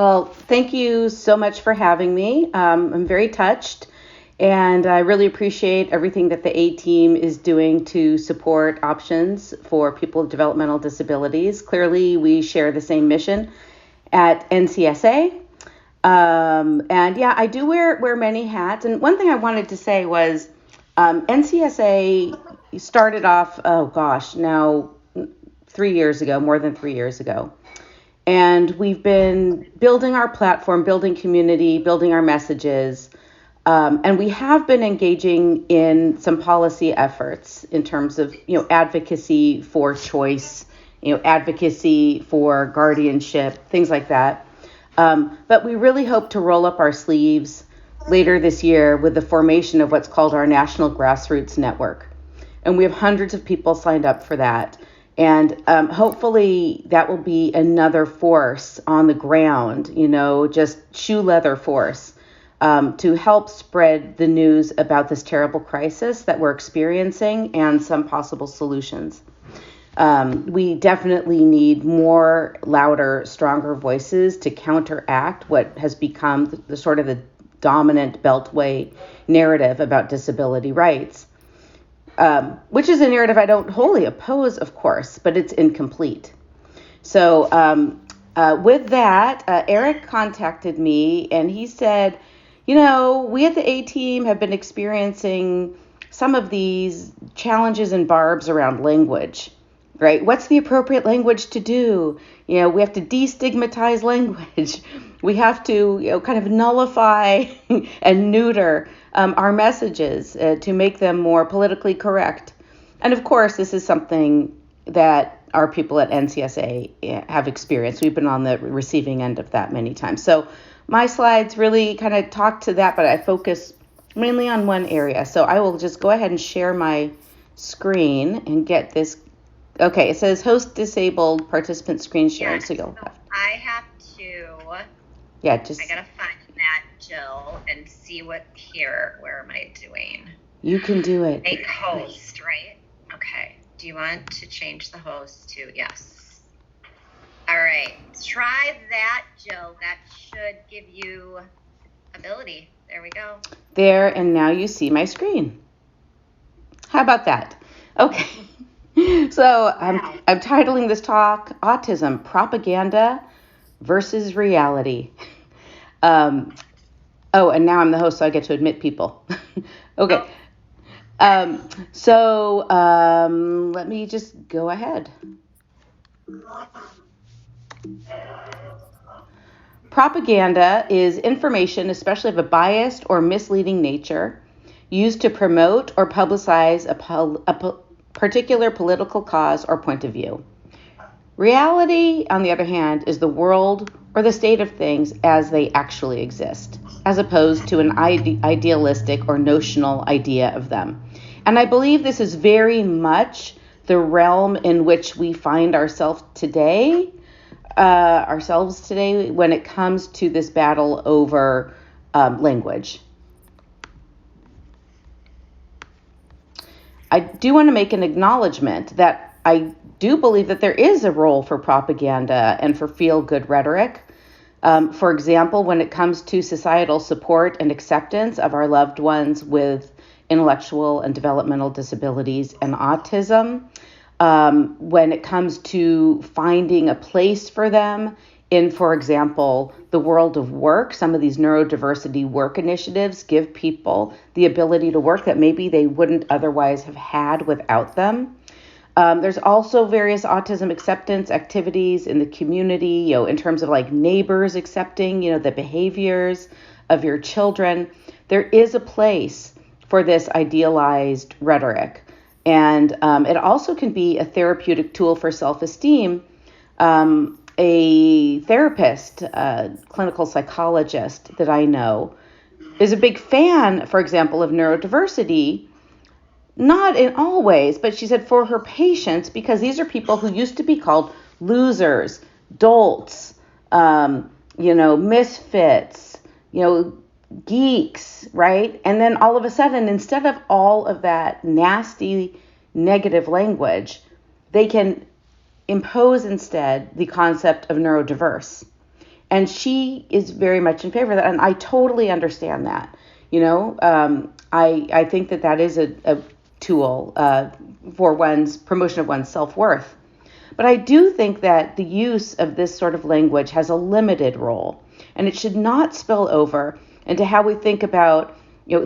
Well, thank you so much for having me. I'm very touched, and I really appreciate everything that the A team is doing to support options for people with developmental disabilities. Clearly, we share the same mission at NCSA. And yeah, I do wear many hats. And one thing I wanted to say was NCSA started off, now 3 years ago, more than 3 years ago. And we've been building our platform, building community, building our messages. And we have been engaging in some policy efforts in terms of, advocacy for choice, advocacy for guardianship, things like that. But we really hope to roll up our sleeves later this year with the formation of what's called our National Grassroots Network. And we have hundreds of people signed up for that. And hopefully that will be another force on the ground, just shoe leather force to help spread the news about this terrible crisis that we're experiencing and some possible solutions. We definitely need more louder, stronger voices to counteract what has become the sort of the dominant Beltway narrative about disability rights. Which is a narrative I don't wholly oppose, of course, but it's incomplete. So with that, Eric contacted me and he said, we at the A team have been experiencing some of these challenges and barbs around language, right? What's the appropriate language to do? We have to destigmatize language. We have to, kind of nullify and neuter our messages to make them more politically correct. And of course, this is something that our people at NCSA have experienced. We've been on the receiving end of that many times. So my slides really kind of talk to that, but I focus mainly on one area. So I will just go ahead and share my screen and get this. Okay, it says host disabled participant screen sharing. So go left. I have to. Yeah, I gotta find that, Jill, and see where am I doing? You can do it. Make host, right? Okay. Do you want to change the host to yes? All right. Try that, Jill. That should give you ability. There we go. There, and now you see my screen. How about that? Okay. So I'm titling this talk, Autism, Propaganda versus Reality. And now I'm the host, so I get to admit people. Okay. Let me just go ahead. Propaganda is information, especially of a biased or misleading nature, used to promote or publicize a particular political cause or point of view. Reality, on the other hand, is the world or the state of things as they actually exist, as opposed to an idealistic or notional idea of them. And I believe this is very much the realm in which we find ourselves today when it comes to this battle over language. I do want to make an acknowledgement that I do believe that there is a role for propaganda and for feel-good rhetoric. For example, when it comes to societal support and acceptance of our loved ones with intellectual and developmental disabilities and autism, when it comes to finding a place for them in, for example, the world of work, some of these neurodiversity work initiatives give people the ability to work that maybe they wouldn't otherwise have had without them. There's also various autism acceptance activities in the community, in terms of like neighbors accepting, the behaviors of your children. There is a place for this idealized rhetoric. And it also can be a therapeutic tool for self-esteem. A therapist, a clinical psychologist that I know is a big fan, for example, of neurodiversity, not in all ways, but she said for her patients, because these are people who used to be called losers, dolts, misfits, geeks, right? And then all of a sudden, instead of all of that nasty negative language, they can impose instead the concept of neurodiverse. And she is very much in favor of that. And I totally understand that. I think that is a tool for one's promotion of one's self-worth. But I do think that the use of this sort of language has a limited role, and it should not spill over into how we think about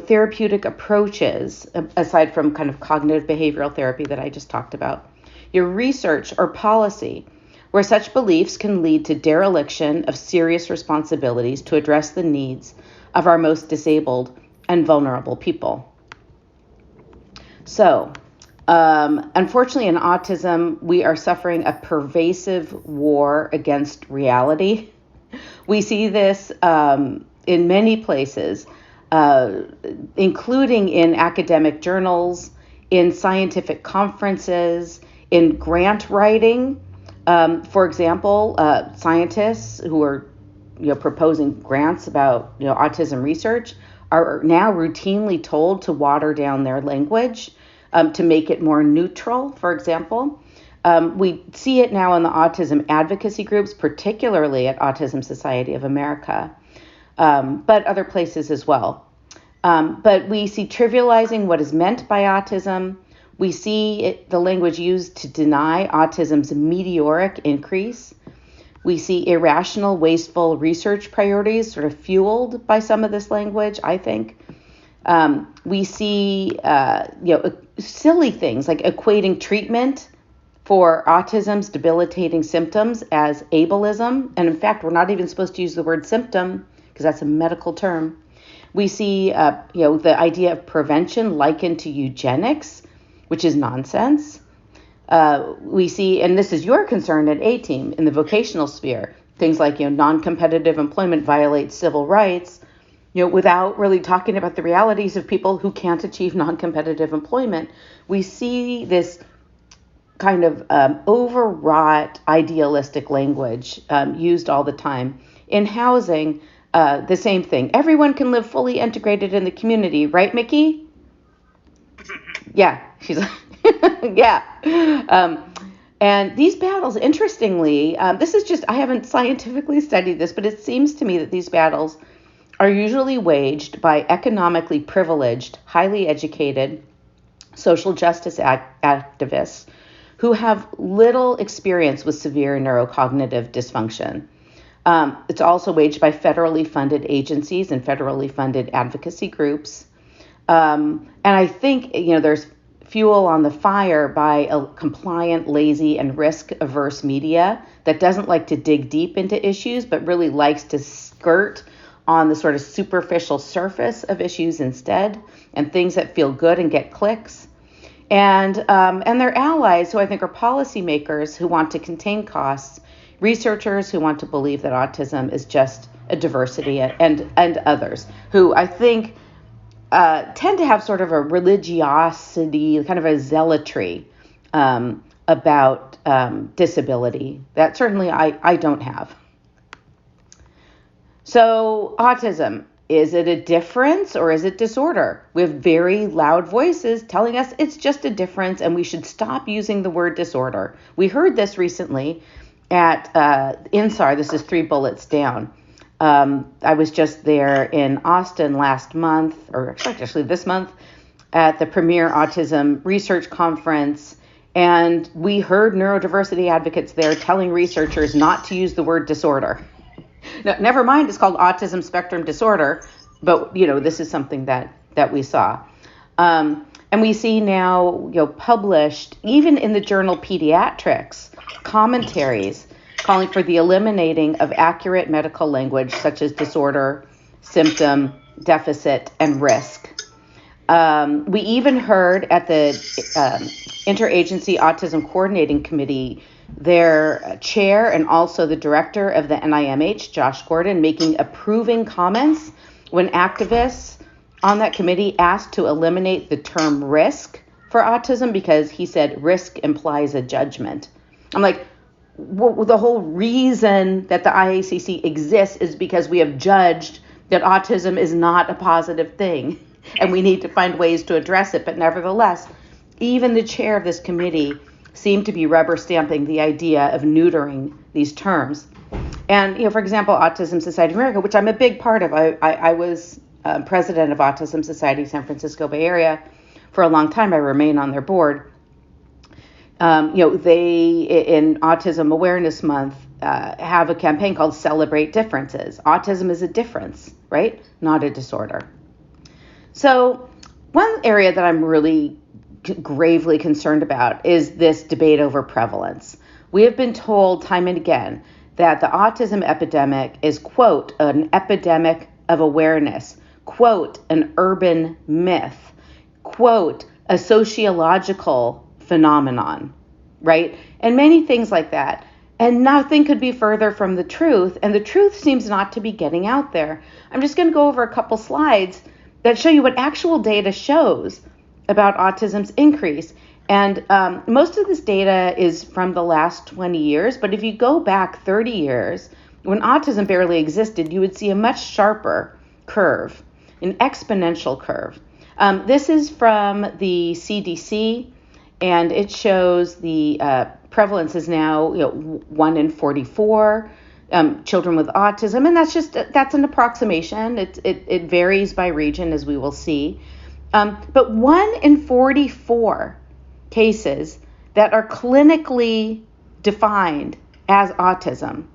therapeutic approaches, aside from kind of cognitive behavioral therapy that I just talked about, your research or policy, where such beliefs can lead to dereliction of serious responsibilities to address the needs of our most disabled and vulnerable people. So, unfortunately, in autism, we are suffering a pervasive war against reality. We see this in many places, including in academic journals, in scientific conferences, in grant writing. For example, scientists who are proposing grants about autism research are now routinely told to water down their language to make it more neutral, for example. We see it now in the autism advocacy groups, particularly at Autism Society of America, but other places as well. But we see trivializing what is meant by autism. We see the language used to deny autism's meteoric increase. We see irrational, wasteful research priorities sort of fueled by some of this language, I think. We see, silly things like equating treatment for autism's debilitating symptoms as ableism. And in fact, we're not even supposed to use the word symptom because that's a medical term. We see, the idea of prevention likened to eugenics, which is nonsense. We see, and this is your concern at A-Team in the vocational sphere, things like, non-competitive employment violates civil rights, without really talking about the realities of people who can't achieve non-competitive employment. We see this kind of overwrought idealistic language used all the time. In housing, the same thing. Everyone can live fully integrated in the community, right, Mickey? Yeah, she's yeah. And these battles, interestingly, this is just, I haven't scientifically studied this, but it seems to me that these battles are usually waged by economically privileged, highly educated social justice activists who have little experience with severe neurocognitive dysfunction. It's also waged by federally funded agencies and federally funded advocacy groups. And I think, there's fuel on the fire by a compliant, lazy, and risk-averse media that doesn't like to dig deep into issues, but really likes to skirt on the sort of superficial surface of issues instead, and things that feel good and get clicks. And their allies, who I think are policymakers who want to contain costs, researchers who want to believe that autism is just a diversity, and others who I think tend to have sort of a religiosity, kind of a zealotry about disability that certainly I don't have. So autism, is it a difference or is it disorder? We have very loud voices telling us it's just a difference and we should stop using the word disorder. We heard this recently at INSAR. This is 3 bullets down. I was just there in Austin last month, or actually this month, at the premier autism research conference, and we heard neurodiversity advocates there telling researchers not to use the word disorder. Now, never mind, it's called autism spectrum disorder, but this is something that we saw. And we see now published, even in the journal Pediatrics, commentaries calling for the eliminating of accurate medical language such as disorder, symptom, deficit, and risk. We even heard at the Interagency Autism Coordinating Committee, their chair and also the director of the NIMH, Josh Gordon, making approving comments when activists on that committee asked to eliminate the term risk for autism because he said risk implies a judgment. I'm like, well, the whole reason that the IACC exists is because we have judged that autism is not a positive thing and we need to find ways to address it. But nevertheless, even the chair of this committee seemed to be rubber stamping the idea of neutering these terms. And, for example, Autism Society of America, which I'm a big part of. I was president of Autism Society San Francisco Bay Area for a long time. I remain on their board. They, in Autism Awareness Month, have a campaign called Celebrate Differences. Autism is a difference, right? Not a disorder. So one area that I'm really gravely concerned about is this debate over prevalence. We have been told time and again that the autism epidemic is, quote, an epidemic of awareness, quote, an urban myth, quote, a sociological phenomenon, right? And many things like that. And nothing could be further from the truth. And the truth seems not to be getting out there. I'm just going to go over a couple slides that show you what actual data shows about autism's increase. And most of this data is from the last 20 years. But if you go back 30 years, when autism barely existed, you would see a much sharper curve, an exponential curve. This is from the CDC, and it shows the prevalence is now 1 in 44 children with autism, and that's an approximation. It varies by region, as we will see. But 1 in 44 cases that are clinically defined as autism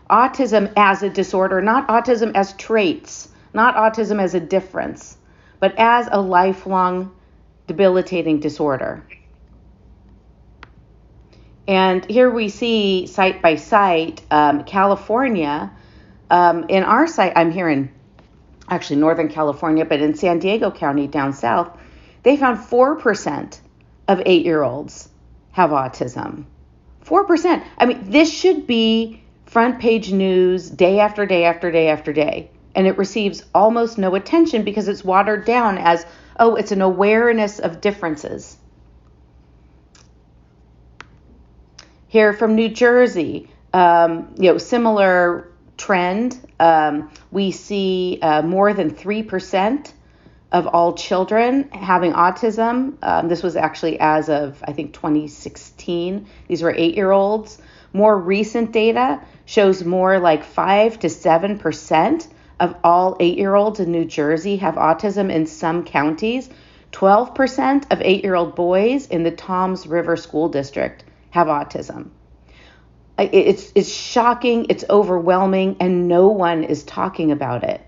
as a disorder, not autism as traits, not autism as a difference, but as a lifelong debilitating disorder. And here we see site by site, California. In our site, I'm here in actually Northern California, but in San Diego County down south, they found 4% of 8-year-olds have autism. 4%. I mean, this should be front page news day after day after day after day. And it receives almost no attention because it's watered down as, oh, it's an awareness of differences. Here from New Jersey, similar trend. We see more than 3% of all children having autism. This was actually as of, I think, 2016. These were 8-year-olds. More recent data shows more like 5 to 7% of all 8-year-olds in New Jersey have autism in some counties. 12% of 8-year-old boys in the Toms River School District have autism. It's shocking, it's overwhelming, and no one is talking about it.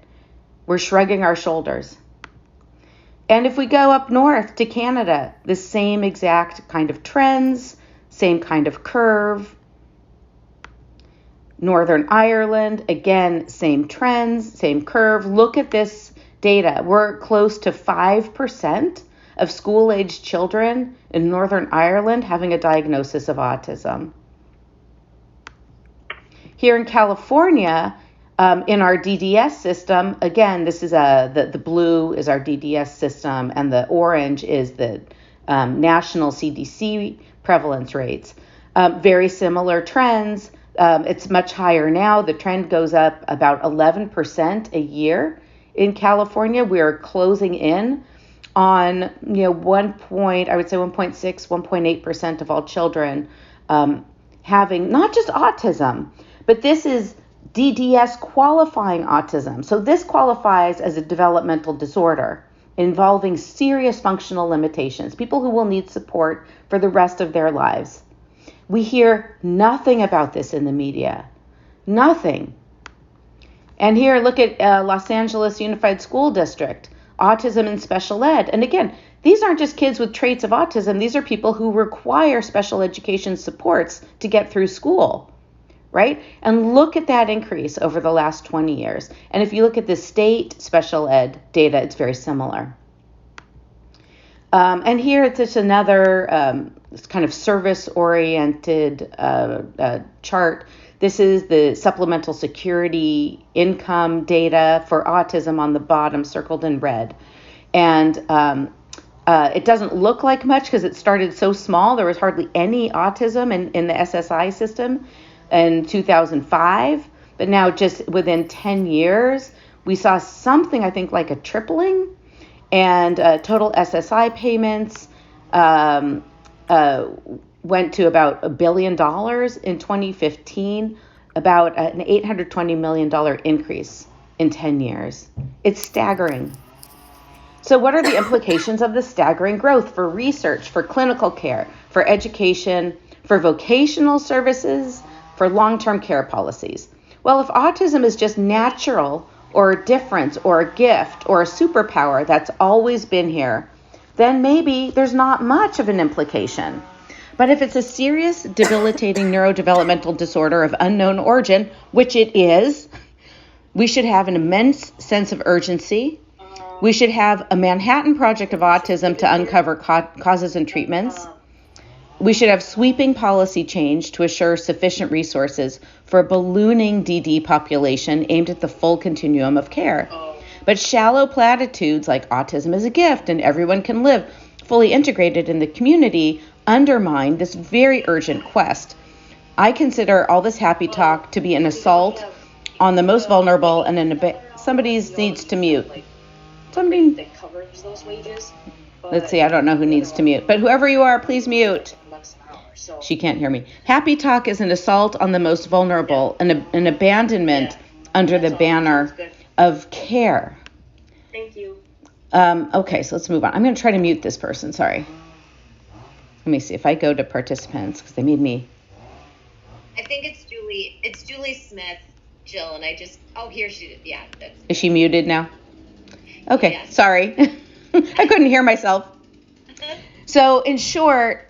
We're shrugging our shoulders. And if we go up north to Canada, the same exact kind of trends, same kind of curve. Northern Ireland, again, same trends, same curve. Look at this data. We're close to 5% of school-aged children in Northern Ireland having a diagnosis of autism. Here in California, in our DDS system, again, this is the blue is our DDS system, and the orange is the national CDC prevalence rates. Very similar trends. It's much higher now. The trend goes up about 11% a year in California. We're closing in on 1.6, 1.8% of all children having not just autism, but this is DDS qualifying autism. So this qualifies as a developmental disorder involving serious functional limitations, people who will need support for the rest of their lives. We hear nothing about this in the media. Nothing. And here, look at Los Angeles Unified School District, autism and special ed. And again, these aren't just kids with traits of autism. These are people who require special education supports to get through school, right? And look at that increase over the last 20 years. And if you look at the state special ed data, it's very similar. And here it's just another kind of service-oriented chart. This is the supplemental security income data for autism on the bottom, circled in red. And it doesn't look like much because it started so small. There was hardly any autism in the SSI system in 2005. But now just within 10 years, we saw something, I think, like a tripling. And total SSI payments went to about $1 billion in 2015. about an $820 million increase in 10 years. It's staggering. So what are the implications of this staggering growth for research, for clinical care, for education, for vocational services, for long-term care policies? Well, if autism is just natural or a difference or a gift or a superpower that's always been here, then maybe there's not much of an implication. But if it's a serious, debilitating neurodevelopmental disorder of unknown origin, which it is, we should have an immense sense of urgency. We should have a Manhattan Project of Autism to uncover causes and treatments. We should have sweeping policy change to assure sufficient resources for a ballooning DD population aimed at the full continuum of care. But shallow platitudes like autism is a gift and everyone can live fully integrated in the community undermine this very urgent quest. I consider all this happy talk to be an assault on the most vulnerable and somebody needs to mute. Somebody that covers those wages. Let's see, I don't know who needs to mute, but whoever you are, please mute. She can't hear me. Happy talk is an assault on the most vulnerable and an abandonment under the banner of care. Thank you. Okay, so let's move on. I'm going to try to mute this person. Sorry. Let me see if I go to participants because they made me. I think it's Julie. It's Julie Smith, Jill, and I just. Oh, here she is. Yeah. Is she muted now? Okay, yes. Sorry. I couldn't hear myself. So in short,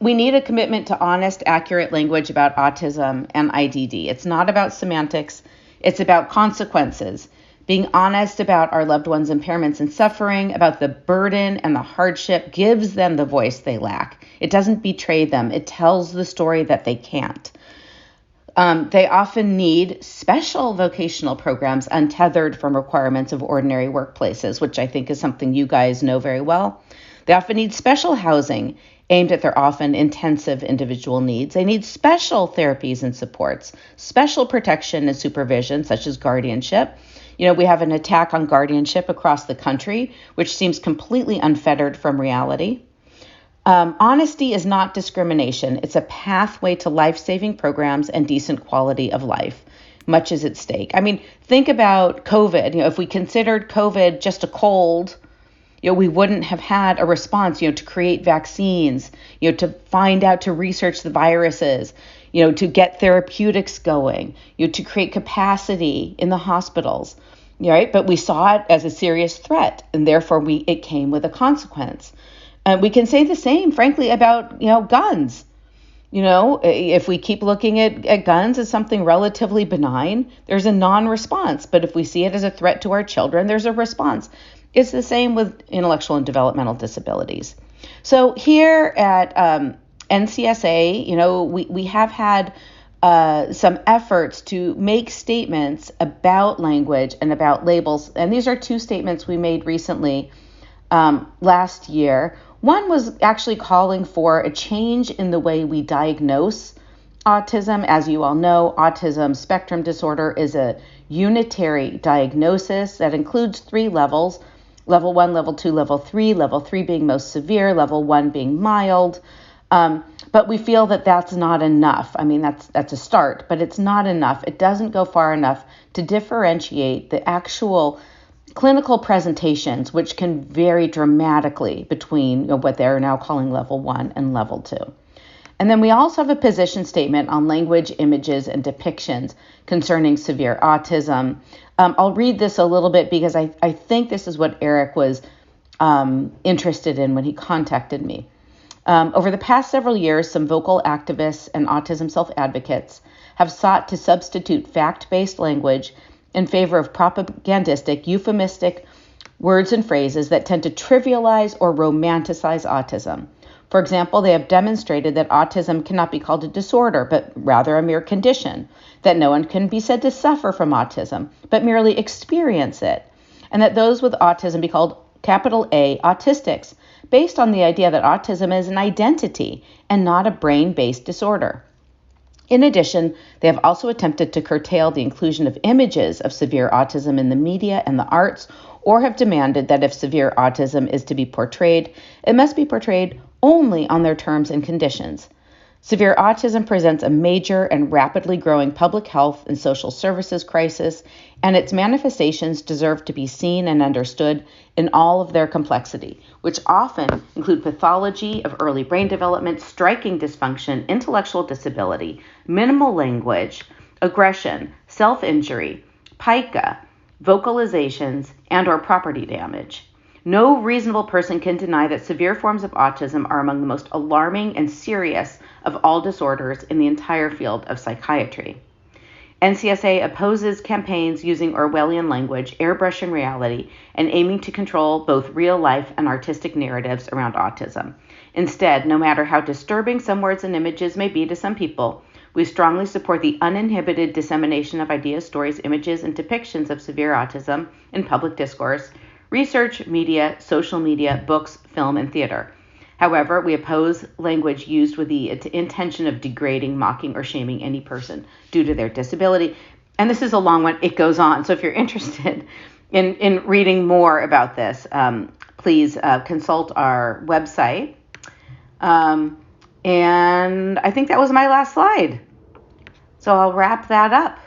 we need a commitment to honest, accurate language about autism and IDD. It's not about semantics. It's about consequences. Being honest about our loved ones' impairments and suffering, about the burden and the hardship, gives them the voice they lack. It doesn't betray them. It tells the story that they can't. They often need special vocational programs untethered from requirements of ordinary workplaces, which I think is something you guys know very well. They often need special housing aimed at their often intensive individual needs. They need special therapies and supports, special protection and supervision, such as guardianship. You know, we have an attack on guardianship across the country, which seems completely unfettered from reality. Honesty is not discrimination. It's a pathway to life-saving programs and decent quality of life. Much is at stake. I mean, think about COVID. You know, if we considered COVID just a cold, you know, we wouldn't have had a response, you know, to create vaccines, you know, to find out, to research the viruses, you know, to get therapeutics going, you know, to create capacity in the hospitals, right? But we saw it as a serious threat, and therefore it came with a consequence. And we can say the same, frankly, about, you know, guns. You know, if we keep looking at guns as something relatively benign, there's a non-response. But if we see it as a threat to our children, there's a response. It's the same with intellectual and developmental disabilities. So here at NCSA, you know, we have had some efforts to make statements about language and about labels. And these are two statements we made recently last year. One was actually calling for a change in the way we diagnose autism. As you all know, autism spectrum disorder is a unitary diagnosis that includes 3 levels: level 1, level 2, level 3, level 3 being most severe, level 1 being mild. But we feel that that's not enough. I mean, that's a start, but it's not enough. It doesn't go far enough to differentiate the actual clinical presentations, which can vary dramatically between, you know, what they're now calling level 1 and level 2. And then we also have a position statement on language, images, and depictions concerning severe autism. I'll read this a little bit because I think this is what Eric was interested in when he contacted me. Over the past several years, some vocal activists and autism self-advocates have sought to substitute fact-based language in favor of propagandistic, euphemistic words and phrases that tend to trivialize or romanticize autism. For example, they have demonstrated that autism cannot be called a disorder, but rather a mere condition, that no one can be said to suffer from autism, but merely experience it, and that those with autism be called capital A autistics, based on the idea that autism is an identity and not a brain-based disorder. In addition, they have also attempted to curtail the inclusion of images of severe autism in the media and the arts, or have demanded that if severe autism is to be portrayed, it must be portrayed only on their terms and conditions. Severe autism presents a major and rapidly growing public health and social services crisis, and its manifestations deserve to be seen and understood in all of their complexity, which often include pathology of early brain development, striking dysfunction, intellectual disability, minimal language, aggression, self-injury, pica, vocalizations, and/or property damage. No reasonable person can deny that severe forms of autism are among the most alarming and serious of all disorders in the entire field of psychiatry. NCSA opposes campaigns using Orwellian language, airbrushing reality, and aiming to control both real life and artistic narratives around autism. Instead, no matter how disturbing some words and images may be to some people, we strongly support the uninhibited dissemination of ideas, stories, images, and depictions of severe autism in public discourse, research, media, social media, books, film, and theater. However, we oppose language used with the intention of degrading, mocking, or shaming any person due to their disability. And this is a long one. It goes on. So if you're interested in reading more about this, please consult our website. And I think that was my last slide. So I'll wrap that up.